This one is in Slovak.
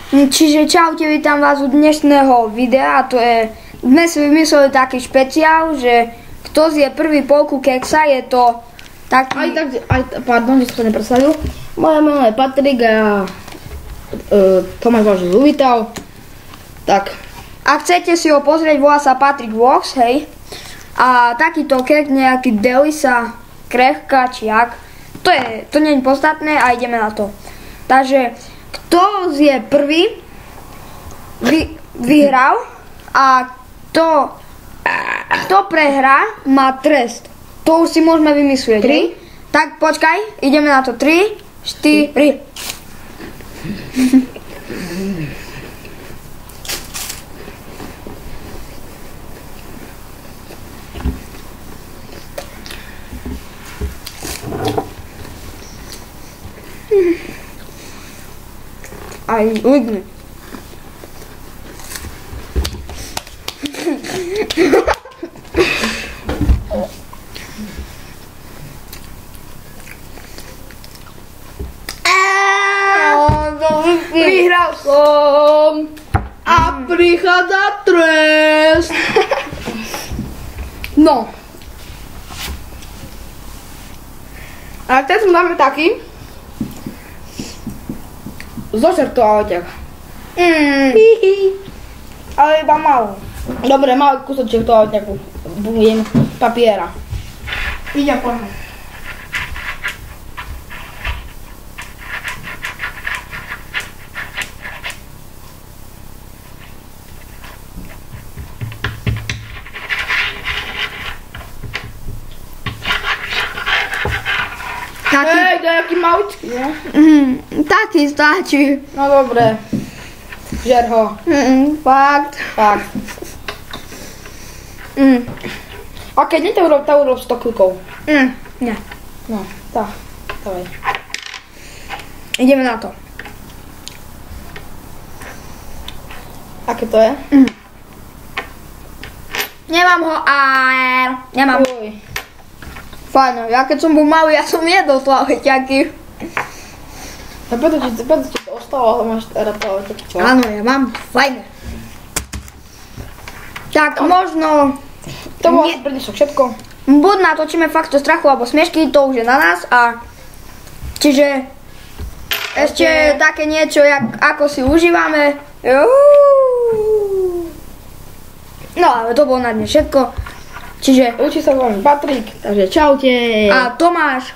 Čiže čaute, vítam vás u dnešného videa. Dnes vymysleli taký špeciál, že kto zje prvý polku keksa, je to taký... Pardon, že som to nepresadil. Moje meno je Patrik a Tomáš vás už uvítal. Tak. Ak chcete si ho pozrieť, volá sa Patrik Vlogs, hej. A takýto kek, nejaký Delisa, krehka, či jak. To nie je podstatné a ideme na to. Takže, kto zje prvý, vyhral a kto prehrá, má trest. To už si môžeme vymyslieť. 3? Tak počkaj, ideme na to. 3, 4... Aj ujdeme. Vyhral som a prichádza trest. No. A teraz mu dáme taký zožertovať. Ale iba malo. Dobre, malý kúsoček toho nejakú papiera. Ide poďme. Hej, to je jaký maličký, ne? Taký stačí. No dobre. Žer ho. Fakt. Tak. A keď nie, to urob 100 klikov. Nie. No, tak. Dávaj. Ideme na to. Aké to je? Nemám ho a nemám. Uj. Fajno, ja keď som bol malý, ja som jedol slaveťaky. A preto ti to ostalo, ale máš teraz to. Áno, ja mám. Fajne. Tak možno... To bolo asi prednešok všetko. Buď natočíme fakt o strachu alebo smiešky, to už je na nás a... Čiže... Ešte také niečo, ako si užívame. No ale to bolo na dnes všetko. Čiže... Učí sa vám Patrik, takže čaute. A Tomáš.